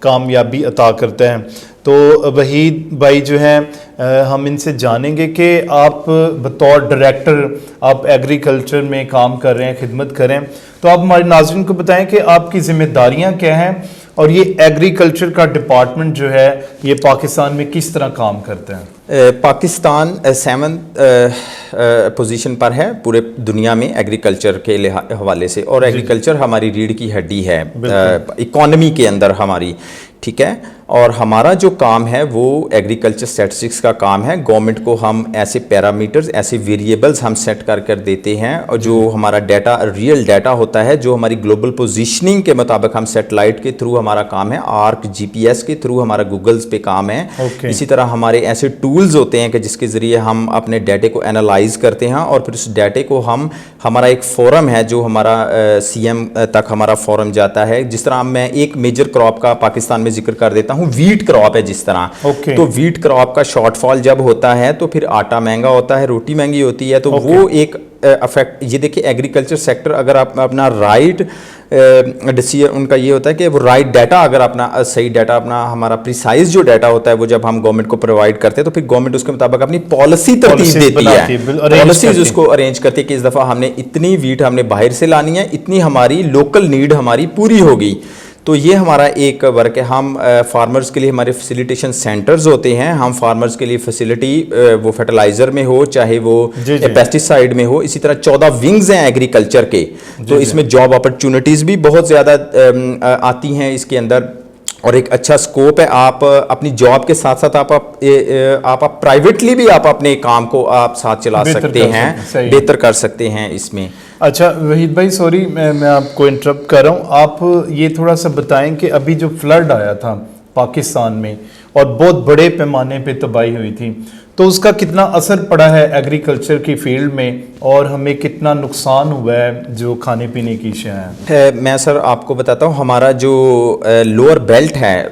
کامیابی عطا کرتا ہے. تو وحید بھائی جو ہیں ہم ان سے جانیں گے کہ آپ بطور ڈائریکٹر آپ ایگریکلچر میں کام کر رہے ہیں, خدمت کر رہے ہیں, تو آپ ہمارے ناظرین کو بتائیں کہ آپ کی ذمہ داریاں کیا ہیں اور یہ ایگریکلچر کا ڈپارٹمنٹ جو ہے یہ پاکستان میں کس طرح کام کرتا ہے؟ پاکستان 7th پوزیشن پر ہے پورے دنیا میں ایگریکلچر کے حوالے سے, اور ایگریکلچر ہماری ریڑھ کی ہڈی ہے اکانومی کے اندر ہماری, ٹھیک ہے. اور ہمارا جو کام ہے وہ ایگریکلچر اسٹیٹسٹکس کا کام ہے. گورنمنٹ کو ہم ایسے پیرامیٹرز, ایسے ویریبلز ہم سیٹ کر دیتے ہیں, اور جو ہمارا ڈیٹا ریئل ڈیٹا ہوتا ہے جو ہماری گلوبل پوزیشننگ کے مطابق ہم سیٹلائٹ کے تھرو ہمارا کام ہے, آرک جی پی ایس کے تھرو ہمارا گوگلز پہ کام ہے. اسی طرح ہمارے ایسے ٹولز ہوتے ہیں کہ جس کے ذریعے ہم اپنے ڈیٹے کو انالائز کرتے ہیں, اور پھر اس ڈیٹے کو ہمارا ایک فورم ہے جو ہمارا سی ایم تک ہمارا فورم جاتا ہے. جس طرح میں ایک میجر کراپ کا پاکستان میں ذکر کر دیتا ہوں, ویٹ کراپ ہے جس طرح, تو ویٹ کراپ کا شارٹ فال جب ہوتا ہے تو پھر آٹا مہنگا ہوتا ہے, روٹی مہنگی ہوتی ہے, تو وہ ایک افیکٹ. یہ دیکھیں ایگریکلچر سیکٹر اگر آپ اپنا رائٹ ان کا یہ ہوتا ہے کہ وہ رائٹ ڈیٹا, اگر اپنا صحیح ڈیٹا, اپنا ہمارا پریسائز جو ڈیٹا ہوتا ہے وہ جب ہم گورنمنٹ کو پرووائڈ کرتے ہیں تو پھر گورنمنٹ اس کے مطابق اپنی پالیسی ترتیب دیتی ہے, پالیسیز اس کو ارینج کرتی ہے کہ اس دفعہ ہم نے اتنی ویٹ ہم نے باہر سے لانی ہے, اتنی ہماری لوکل نیڈ ہماری پوری ہوگی. تو یہ ہمارا ایک ورک ہے. ہم فارمرز کے لیے ہمارے فیسیلیٹیشن سینٹرز ہوتے ہیں, ہم فارمرز کے لیے فیسیلٹی وہ فرٹیلائزر میں ہو چاہے وہ پیسٹی سائیڈ میں ہو. اسی طرح 14 ونگز ہیں ایگریکلچر کے, تو اس میں جاب اپرچونٹیز بھی بہت زیادہ آتی ہیں اس کے اندر, اور ایک اچھا سکوپ ہے. آپ اپنی جاب کے ساتھ ساتھ آپ پرائیویٹلی بھی آپ اپنے کام کو آپ ساتھ چلا سکتے ہیں, بہتر کر سکتے ہیں اس میں. اچھا وحید بھائی سوری میں آپ کو انٹرپٹ کر رہا ہوں, آپ یہ تھوڑا سا بتائیں کہ ابھی جو فلڈ آیا تھا پاکستان میں اور بہت بڑے پیمانے پہ تباہی ہوئی تھی, تو اس کا کتنا اثر پڑا ہے ایگریکلچر کی فیلڈ میں, اور ہمیں کتنا نقصان ہوا ہے جو کھانے پینے کی اشیاء ہیں؟ میں سر آپ کو بتاتا ہوں, ہمارا جو لوور بیلٹ ہے,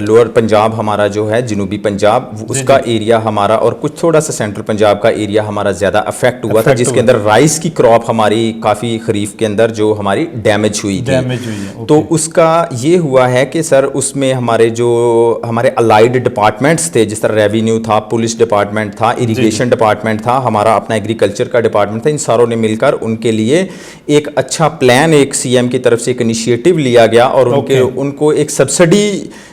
لوور پنجاب ہمارا جو ہے, جنوبی پنجاب, اس کا ایریا ہمارا, اور کچھ تھوڑا سا سینٹرل پنجاب کا ایریا ہمارا زیادہ افیکٹ ہوا تھا, جس کے اندر رائس کی کراپ ہماری کافی خریف کے اندر جو ہماری ڈیمیج ہوئی تھی. تو اس کا یہ ہوا ہے کہ سر اس میں ہمارے الائیڈ ڈپارٹمنٹس تھے, جس طرح ریونیو تھا, پولیس ڈپارٹمنٹ تھا, اریگیشن ڈپارٹمنٹ تھا, ہمارا اپنا ایگریکلچر کا ڈپارٹمنٹ تھا. ان ساروں نے مل کر ان کے لیے ایک اچھا پلان, ایک سی ایم کی طرف سے ایک انیشیٹو لیا گیا, اور ان کو ایک سبسڈی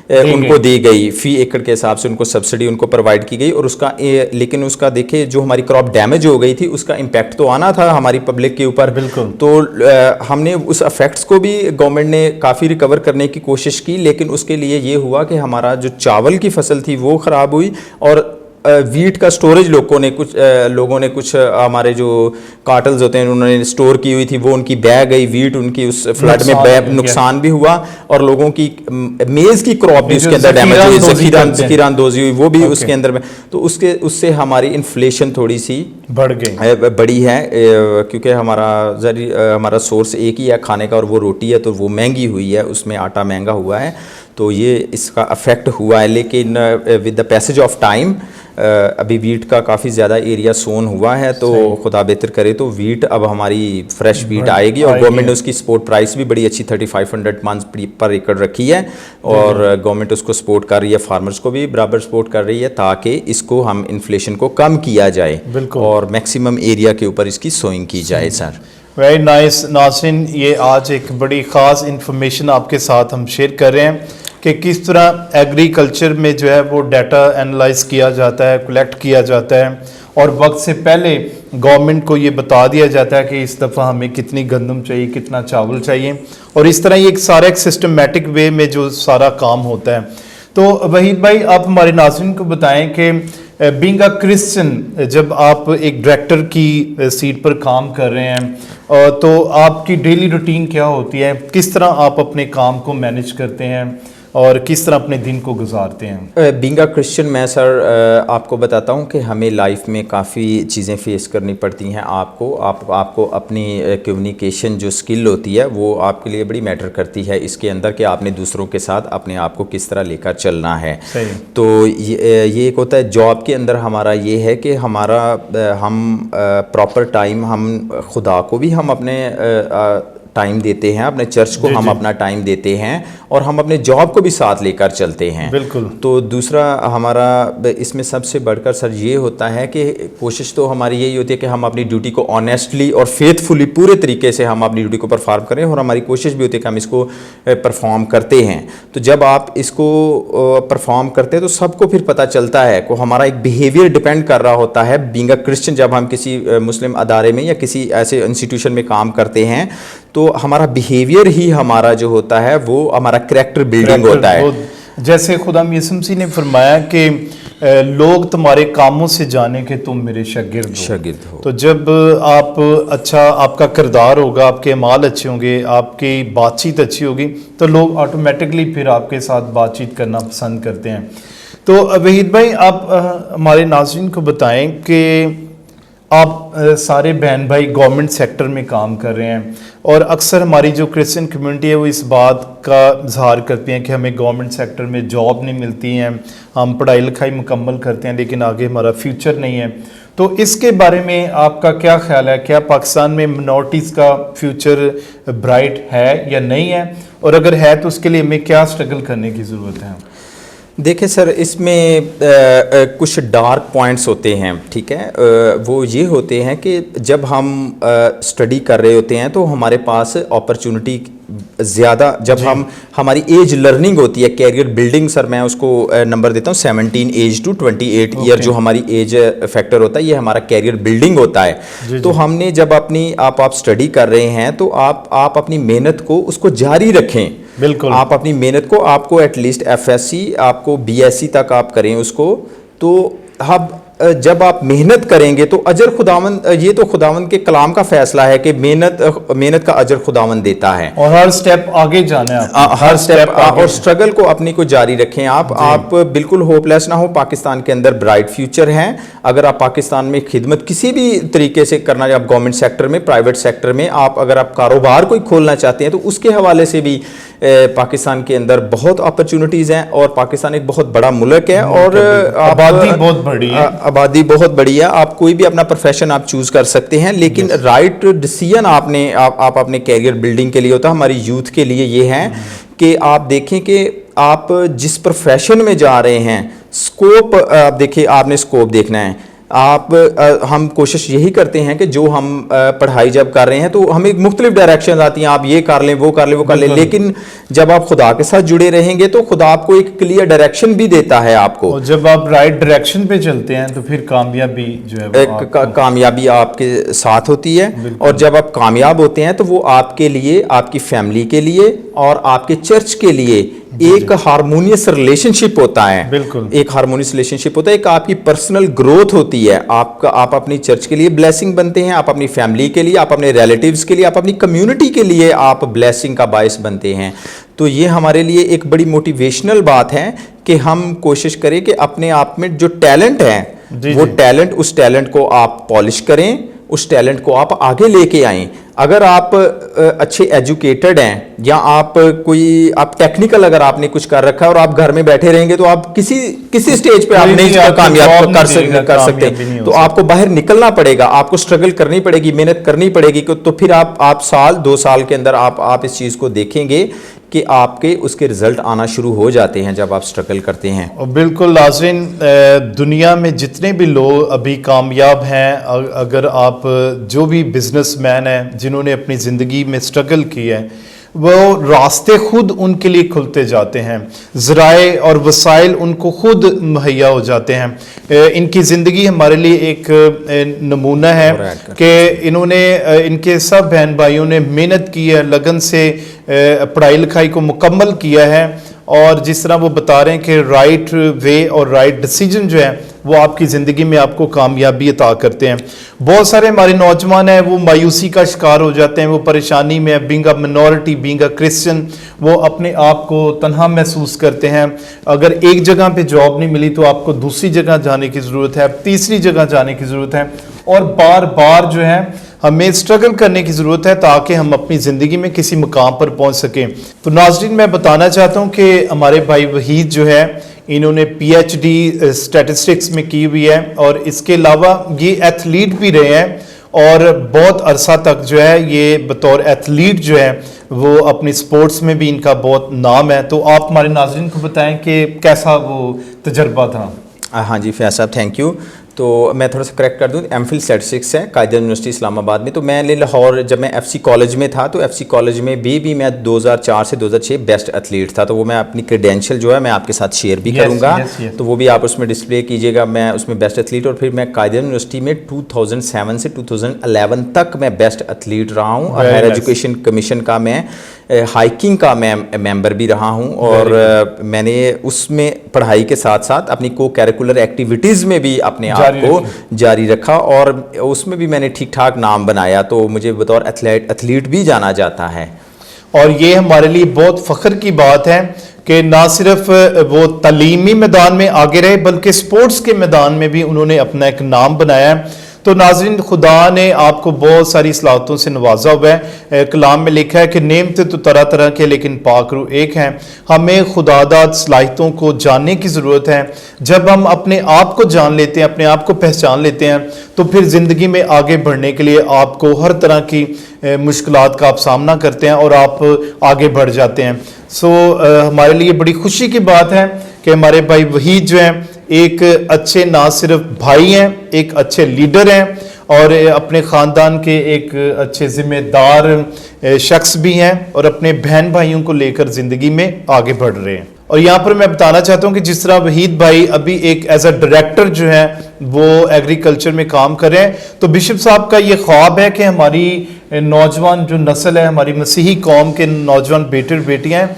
ان کو دی گئی, فی ایکڑ کے حساب سے ان کو سبسڈی ان کو پرووائڈ کی گئی. اور اس کا لیکن اس کا دیکھیں جو ہماری کراپ ڈیمیج ہو گئی تھی اس کا امپیکٹ تو آنا تھا ہماری پبلک کے اوپر. تو ہم نے اس افیکٹس کو بھی گورنمنٹ نے کافی ریکور کرنے کی کوشش کی, لیکن اس کے لیے یہ ہوا کہ ہمارا جو چاول کی فصل تھی وہ خراب ہوئی, اور ویٹ کا سٹوریج لوگوں نے کچھ ہمارے جو کارٹلز ہوتے ہیں انہوں نے سٹور کی ہوئی تھی, وہ ان کی بہ گئی ویٹ, ان کی اس فلڈ میں نقصان بھی ہوا, اور لوگوں کی میز کی کراپ بھی اس کے اندر ڈیمیج ہوئی, ذخیرہ اندوزی ہوئی وہ بھی اس کے اندر میں. تو اس سے ہماری انفلیشن تھوڑی سی بڑی ہے, کیونکہ ہمارا سورس ایک ہی ہے کھانے کا, اور وہ روٹی ہے, تو وہ مہنگی ہوئی ہے, اس میں آٹا مہنگا ہوا ہے, تو یہ اس کا افیکٹ ہوا ہے. لیکن with the passage of time ابھی ویٹ کا کافی زیادہ ایریا سون ہوا ہے, تو خدا بہتر کرے تو ویٹ اب ہماری فریش ویٹ آئے گی, اور گورنمنٹ نے اس کی سپورٹ پرائس بھی بڑی اچھی 3500 منتھ پر ایکڑ رکھی ہے, اور گورنمنٹ اس کو سپورٹ کر رہی ہے, فارمرز کو بھی برابر سپورٹ کر رہی ہے, تاکہ اس کو ہم انفلیشن کو کم کیا جائے اور میکسیمم ایریا کے اوپر اس کی سوئنگ کی جائے. سر ویری نائس. ناظرین, یہ آج ایک بڑی خاص انفارمیشن آپ کے ساتھ ہم شیئر کر رہے ہیں کہ کس طرح ایگریکلچر میں جو ہے وہ ڈیٹا انالائز کیا جاتا ہے, کلیکٹ کیا جاتا ہے, اور وقت سے پہلے گورنمنٹ کو یہ بتا دیا جاتا ہے کہ اس دفعہ ہمیں کتنی گندم چاہیے, کتنا چاول چاہیے, اور اس طرح یہ ایک سسٹمیٹک وے میں جو سارا کام ہوتا ہے. تو وحید بھائی آپ ہمارے ناظرین کو بتائیں کہ بینگ اے کرسچن, جب آپ ایک ڈائریکٹر کی سیٹ پر کام کر رہے ہیں, تو آپ کی ڈیلی روٹین کیا ہوتی ہے, کس طرح آپ اپنے کام کو مینیج کرتے ہیں, اور کس طرح اپنے دن کو گزارتے ہیں؟ بینگ اے کرسچن میں سر آپ کو بتاتا ہوں کہ ہمیں لائف میں کافی چیزیں فیس کرنی پڑتی ہیں. آپ کو اپنی کمیونیکیشن جو سکل ہوتی ہے وہ آپ کے لیے بڑی میٹر کرتی ہے اس کے اندر, کہ آپ نے دوسروں کے ساتھ اپنے آپ کو کس طرح لے کر چلنا ہے. تو یہ ایک ہوتا ہے جاب کے اندر ہمارا یہ ہے کہ ہم پراپر ٹائم, ہم خدا کو بھی ہم اپنے ٹائم دیتے ہیں, اپنے چرچ کو ہم اپنا ٹائم دیتے ہیں, اور ہم اپنے جاب کو بھی ساتھ لے کر چلتے ہیں. بالکل. تو دوسرا ہمارا اس میں سب سے بڑھ کر سر یہ ہوتا ہے کہ کوشش تو ہماری یہی ہوتی ہے کہ ہم اپنی ڈیوٹی کو آنیسٹلی اور فیتھفلی پورے طریقے سے ہم اپنی ڈیوٹی کو پرفارم کریں, اور ہماری کوشش بھی ہوتی ہے کہ ہم اس کو پرفارم کرتے ہیں. تو جب آپ اس کو پرفارم کرتے ہیں تو سب کو پھر پتہ چلتا ہے کہ ہمارا ایک بیہیویئر ڈپینڈ کر رہا ہوتا ہے. بینگ اے کرسچن, جب ہم کسی مسلم ادارے میں یا کسی ایسے انسٹیٹیوشن میں کام کرتے ہیں تو ہمارا بیہیویئر ہی ہمارا جو ہوتا ہے وہ ہمارا کریکٹر بلڈنگ ہوتا ہے. جیسے خدا یسوع مسیح نے فرمایا کہ لوگ تمہارے کاموں سے جانے کہ تم میرے شاگرد ہو. تو جب آپ اچھا, آپ کا کردار ہوگا, آپ کے اعمال اچھے ہوں گے, آپ کی بات چیت اچھی ہوگی, تو لوگ آٹومیٹکلی پھر آپ کے ساتھ بات چیت کرنا پسند کرتے ہیں. تو وحید بھائی, آپ ہمارے ناظرین کو بتائیں کہ آپ سارے بہن بھائی گورنمنٹ سیکٹر میں کام کر رہے ہیں, اور اکثر ہماری جو کرسچن کمیونٹی ہے وہ اس بات کا اظہار کرتی ہیں کہ ہمیں گورنمنٹ سیکٹر میں جاب نہیں ملتی ہیں, ہم پڑھائی لکھائی مکمل کرتے ہیں لیکن آگے ہمارا فیوچر نہیں ہے. تو اس کے بارے میں آپ کا کیا خیال ہے؟ کیا پاکستان میں منورٹیز کا فیوچر برائٹ ہے یا نہیں ہے, اور اگر ہے تو اس کے لیے ہمیں کیا اسٹرگل کرنے کی ضرورت ہے؟ دیکھیں سر, اس میں کچھ ڈارک پوائنٹس ہوتے ہیں, ٹھیک ہے. وہ یہ ہوتے ہیں کہ جب ہم اسٹڈی کر رہے ہوتے ہیں تو ہمارے پاس اپرچونٹی زیادہ, جب ہماری ایج لرننگ ہوتی ہے, کیریئر بلڈنگ, سر میں اس کو نمبر دیتا ہوں 17 ایج ٹو 28 ایئر, جو ہماری ایج فیکٹر ہوتا ہے یہ ہمارا کیریئر بلڈنگ ہوتا ہے. تو ہم نے جب اپنی آپ اسٹڈی کر رہے ہیں تو آپ اپنی محنت کو اس کو جاری رکھیں. بالکل, آپ اپنی محنت کو, آپ کو ایٹ لیسٹ ایف ایس سی, آپ کو بی ایس سی تک آپ کریں اس کو. تو اب جب آپ محنت کریں گے تو اجر خداوند, یہ تو خداوند کے کلام کا فیصلہ ہے کہ محنت کا اجر خداوند دیتا ہے, اور ہر سٹیپ آگے جانا ہے, ہر سٹیپ, اور سٹرگل کو اپنی کو جاری رکھیں. آپ بالکل ہوپ لیس نہ ہو. پاکستان کے اندر برائٹ فیوچر ہے. اگر آپ پاکستان میں خدمت کسی بھی طریقے سے کرنا, آپ گورنمنٹ سیکٹر میں, پرائیویٹ سیکٹر میں, اگر آپ کاروبار کوئی کھولنا چاہتے ہیں تو اس کے حوالے سے بھی پاکستان کے اندر بہت اپرچونٹیز ہیں, اور پاکستان ایک بہت بڑا ملک ہے, اور آبادی بہت بڑی ہے. آبادی بہت بڑی ہے. آپ کوئی بھی اپنا پروفیشن آپ چوز کر سکتے ہیں, لیکن رائٹ ڈیسیژن آپ اپنے کیریئر بلڈنگ کے لیے ہوتا ہے. ہماری یوتھ کے لیے یہ ہے کہ آپ دیکھیں کہ آپ جس پروفیشن میں جا رہے ہیں, سکوپ آپ دیکھیں, آپ نے سکوپ دیکھنا ہے. ہم کوشش یہی کرتے ہیں کہ جو ہم پڑھائی جب کر رہے ہیں تو ہمیں مختلف ڈائریکشنز آتی ہیں, آپ یہ کر لیں, وہ کر لیں, وہ کر لیں, لیکن جب آپ خدا کے ساتھ جڑے رہیں گے تو خدا آپ کو ایک کلیئر ڈائریکشن بھی دیتا ہے آپ کو. اور جب آپ رائٹ ڈائریکشن پہ چلتے ہیں تو پھر کامیابی جو ہے کامیابی آپ کے ساتھ ہوتی ہے. اور جب آپ کامیاب ہوتے ہیں تو وہ آپ کے لیے, آپ کی فیملی کے لیے اور آپ کے چرچ کے لیے ایک ہارمونیس ریلیشن شپ ہوتا ہے. بالکل, ایک ہارمونیس ریلیشن شپ ہوتا ہے, ایک آپ کی پرسنل گروتھ ہوتی ہے. آپ اپنی چرچ کے لیے بلیسنگ بنتے ہیں, آپ اپنی فیملی کے لیے, آپ اپنے ریلیٹیوز کے لیے, آپ اپنی کمیونٹی کے لیے آپ بلیسنگ کا باعث بنتے ہیں. تو یہ ہمارے لیے ایک بڑی موٹیویشنل بات ہے کہ ہم کوشش کریں کہ اپنے آپ میں جو ٹیلنٹ ہے وہ ٹیلنٹ, اس ٹیلنٹ کو آپ پالش کریں, اس ٹیلنٹ کو آپ آگے لے کے آئیں. اگر آپ اچھے ایجوکیٹڈ ہیں یا آپ ٹیکنیکل اگر آپ نے کچھ کر رکھا ہے اور آپ گھر میں بیٹھے رہیں گے تو آپ کسی اسٹیج پہ آپ نہیں کامیاب کر سکتے. تو آپ کو باہر نکلنا پڑے گا, آپ کو اسٹرگل کرنی پڑے گی, محنت کرنی پڑے گی. تو پھر آپ سال 2 سال کے اندر آپ اس چیز کو دیکھیں گے کہ آپ کے اس کے رزلٹ آنا شروع ہو جاتے ہیں جب آپ اسٹرگل کرتے ہیں. بالکل ناظرین, دنیا میں جتنے بھی لوگ ابھی کامیاب ہیں, اگر آپ جو بھی بزنس مین ہیں جنہوں نے اپنی زندگی میں اسٹرگل کی ہے, وہ راستے خود ان کے لیے کھلتے جاتے ہیں, ذرائع اور وسائل ان کو خود مہیا ہو جاتے ہیں. ان کی زندگی ہمارے لیے ایک نمونہ ہے کہ انہوں نے, ان کے سب بہن بھائیوں نے محنت کی ہے, لگن سے پڑھائی لکھائی کو مکمل کیا ہے, اور جس طرح وہ بتا رہے ہیں کہ رائٹ وے اور رائٹ ڈیسیجن جو ہے وہ آپ کی زندگی میں آپ کو کامیابی عطا کرتے ہیں. بہت سارے ہمارے نوجوان ہیں وہ مایوسی کا شکار ہو جاتے ہیں, وہ پریشانی میں, being a minority, being a Christian, وہ اپنے آپ کو تنہا محسوس کرتے ہیں. اگر ایک جگہ پہ جاب نہیں ملی تو آپ کو دوسری جگہ جانے کی ضرورت ہے, تیسری جگہ جانے کی ضرورت ہے, اور بار بار جو ہے ہمیں اسٹرگل کرنے کی ضرورت ہے تاکہ ہم اپنی زندگی میں کسی مقام پر پہنچ سکیں. تو ناظرین, میں بتانا چاہتا ہوں کہ ہمارے بھائی وحید جو ہے انہوں نے پی ایچ ڈی اسٹیٹسٹکس میں کی ہوئی ہے, اور اس کے علاوہ یہ ایتھلیٹ بھی رہے ہیں, اور بہت عرصہ تک جو ہے یہ بطور ایتھلیٹ جو ہے وہ اپنی سپورٹس میں بھی ان کا بہت نام ہے. تو آپ ہمارے ناظرین کو بتائیں کہ کیسا وہ تجربہ تھا. ہاں جی فیاض صاحب تھینک یو. تو میں تھوڑا سا کریکٹ کر دوں, ایم فل اسٹیٹسٹکس ہے قائد یونیورسٹی اسلام آباد میں. تو میں نے لاہور جب میں ایف سی کالج میں تھا تو ایف سی کالج میں بھی میں 2004 سے 2006 بیسٹ ایتھلیٹ تھا. تو وہ میں اپنی کریڈینشیل جو ہے میں آپ کے ساتھ شیئر بھی کروں گا. تو وہ بھی آپ اس میں ڈسپلے کیجیے گا. میں اس میں بیسٹ ایتھلیٹ, اور پھر میں قائد یونیورسٹی میں 2007 سے 2011 تک میں بیسٹ ایتھلیٹ رہا ہوں. اور ہائر ایجوکیشن کمیشن کا میں ہائیکنگ کا میں ممبر بھی رہا ہوں. اور میں نے اس میں پڑھائی کے ساتھ ساتھ اپنی کو کیریکولر ایکٹیویٹیز میں بھی اپنے آپ کو جاری رکھا, اور اس میں بھی میں نے ٹھیک ٹھاک نام بنایا. تو مجھے بطور ایتھلیٹ بھی جانا جاتا ہے. اور یہ ہمارے لیے بہت فخر کی بات ہے کہ نہ صرف وہ تعلیمی میدان میں آگے رہے بلکہ سپورٹس کے میدان میں بھی انہوں نے اپنا ایک نام بنایا ہے. تو ناظرین, خدا نے آپ کو بہت ساری صلاحتوں سے نوازا ہوا ہے. کلام میں لکھا ہے کہ نعمتیں تو طرح طرح کے لیکن پاک روح ایک ہیں. ہمیں خدا داد صلاحیتوں کو جاننے کی ضرورت ہے. جب ہم اپنے آپ کو جان لیتے ہیں, اپنے آپ کو پہچان لیتے ہیں, تو پھر زندگی میں آگے بڑھنے کے لیے آپ کو ہر طرح کی مشکلات کا آپ سامنا کرتے ہیں اور آپ آگے بڑھ جاتے ہیں. ہمارے لیے بڑی خوشی کی بات ہے کہ ہمارے بھائی وحید جو ہیں ایک اچھے نہ صرف بھائی ہیں, ایک اچھے لیڈر ہیں, اور اپنے خاندان کے ایک اچھے ذمہ دار شخص بھی ہیں, اور اپنے بہن بھائیوں کو لے کر زندگی میں آگے بڑھ رہے ہیں. اور یہاں پر میں بتانا چاہتا ہوں کہ جس طرح وحید بھائی ابھی ایک ایز اے ڈائریکٹر جو ہے وہ ایگریکلچر میں کام کر رہے ہیں, تو بشپ صاحب کا یہ خواب ہے کہ ہماری نوجوان جو نسل ہے, ہماری مسیحی قوم کے نوجوان بیٹے اور بیٹیاں ہیں,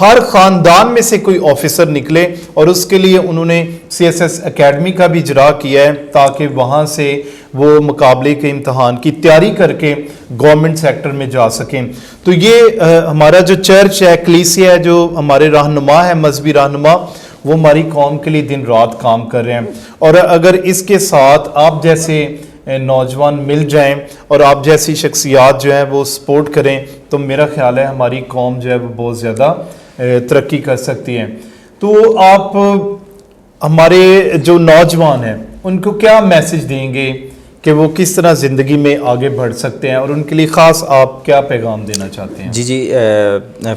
ہر خاندان میں سے کوئی آفیسر نکلے. اور اس کے لیے انہوں نے CSS اکیڈمی کا بھی اجرا کیا ہے تاکہ وہاں سے وہ مقابلے کے امتحان کی تیاری کر کے گورنمنٹ سیکٹر میں جا سکیں. تو یہ ہمارا جو چرچ ہے, کلیسیا ہے, جو ہمارے رہنما ہے, مذہبی رہنما, وہ ہماری قوم کے لیے دن رات کام کر رہے ہیں. اور اگر اس کے ساتھ آپ جیسے نوجوان مل جائیں اور آپ جیسی شخصیات جو ہیں وہ سپورٹ کریں, تو میرا خیال ہے ہماری قوم جو ہے وہ بہت زیادہ ترقی کر سکتی ہے. تو آپ ہمارے جو نوجوان ہیں ان کو کیا میسج دیں گے کہ وہ کس طرح زندگی میں آگے بڑھ سکتے ہیں, اور ان کے لیے خاص آپ کیا پیغام دینا چاہتے ہیں؟ جی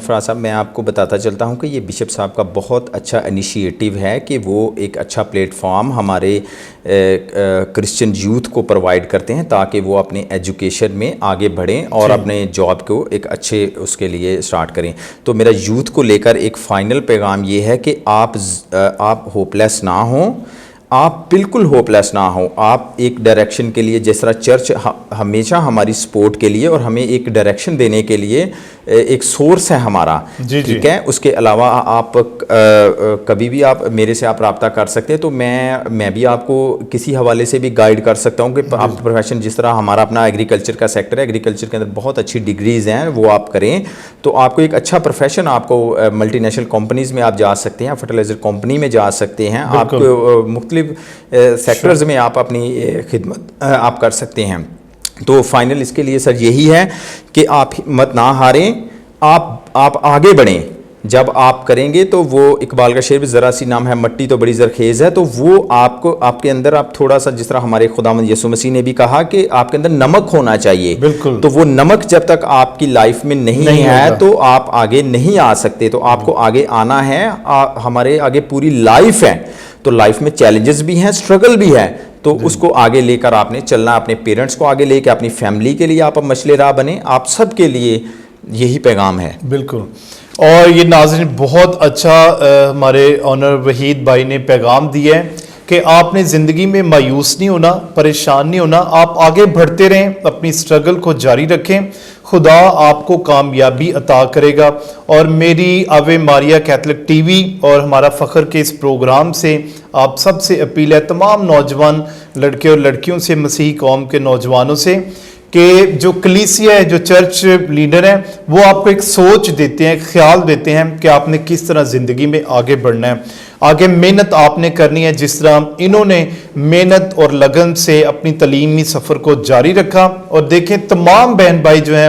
فراز صاحب, میں آپ کو بتاتا چلتا ہوں کہ یہ بشپ صاحب کا بہت اچھا انیشیٹو ہے کہ وہ ایک اچھا پلیٹ فارم ہمارے کرسچن یوتھ کو پرووائڈ کرتے ہیں تاکہ وہ اپنے ایجوکیشن میں آگے بڑھیں اور اپنے جاب کو ایک اچھے اس کے لیے سٹارٹ کریں. تو میرا یوتھ کو لے کر ایک فائنل پیغام یہ ہے کہ آپ ہوپ لیس نہ ہوں, آپ بالکل ہوپ لیس نہ ہوں. آپ ایک ڈائریکشن کے لیے, جس طرح چرچ ہمیشہ ہماری سپورٹ کے لیے اور ہمیں ایک ڈائریکشن دینے کے لیے ایک سورس ہے ہمارا, ٹھیک ہے. اس کے علاوہ آپ کبھی بھی آپ میرے سے آپ رابطہ کر سکتے ہیں. تو میں بھی آپ کو کسی حوالے سے بھی گائیڈ کر سکتا ہوں کہ آپ پروفیشن, جس طرح ہمارا اپنا ایگریکلچر کا سیکٹر ہے, ایگریکلچر کے اندر بہت اچھی ڈگریز ہیں, وہ آپ کریں تو آپ کو ایک اچھا پروفیشن, آپ کو ملٹی نیشنل کمپنیز میں آپ جا سکتے ہیں, فرٹیلائزر کمپنی میں جا سکتے ہیں, آپ کو مختلف سیکٹرز میں آپ اپنی خدمت آپ کر سکتے ہیں. تو فائنل اس کے لیے سر یہی ہے کہ آپ ہمت نہ ہاریں, آپ آگے بڑھیں. جب آپ کریں گے تو وہ اقبال کا شعر بھی, ذرا سی نام ہے مٹی تو بڑی زرخیز ہے, تو وہ آپ کے اندر آپ تھوڑا سا, جس طرح ہمارے خداوند یسوع مسیح نے بھی کہا کہ آپ کے اندر نمک ہونا چاہیے. بالکل. تو وہ نمک جب تک آپ کی لائف میں نہیں ہے تو آپ آگے نہیں آ سکتے. تو آپ کو آگے آنا ہے, ہمارے آگے پوری لائف ہے, تو لائف میں چیلنجز بھی ہیں, اسٹرگل بھی ہے, تو اس کو آگے لے کر آپ نے چلنا. اپنے پیرنٹس کو آگے لے کے اپنی فیملی کے لیے آپ مشعل راہ بنیں. آپ سب کے لیے یہی پیغام ہے. بالکل. اور یہ ناظرین بہت اچھا ہمارے آنر وحید بھائی نے پیغام دیا ہے کہ آپ نے زندگی میں مایوس نہیں ہونا, پریشان نہیں ہونا, آپ آگے بڑھتے رہیں, اپنی سٹرگل کو جاری رکھیں, خدا آپ کو کامیابی عطا کرے گا. اور میری آوے ماریا کیتھلک ٹی وی اور ہمارا فخر کے اس پروگرام سے آپ سب سے اپیل ہے, تمام نوجوان لڑکے اور لڑکیوں سے, مسیحی قوم کے نوجوانوں سے, کہ جو کلیسیا ہے, جو چرچ لیڈر ہیں, وہ آپ کو ایک سوچ دیتے ہیں, ایک خیال دیتے ہیں کہ آپ نے کس طرح زندگی میں آگے بڑھنا ہے. آگے محنت آپ نے کرنی ہے, جس طرح انہوں نے محنت اور لگن سے اپنی تعلیمی سفر کو جاری رکھا. اور دیکھیں تمام بہن بھائی جو ہیں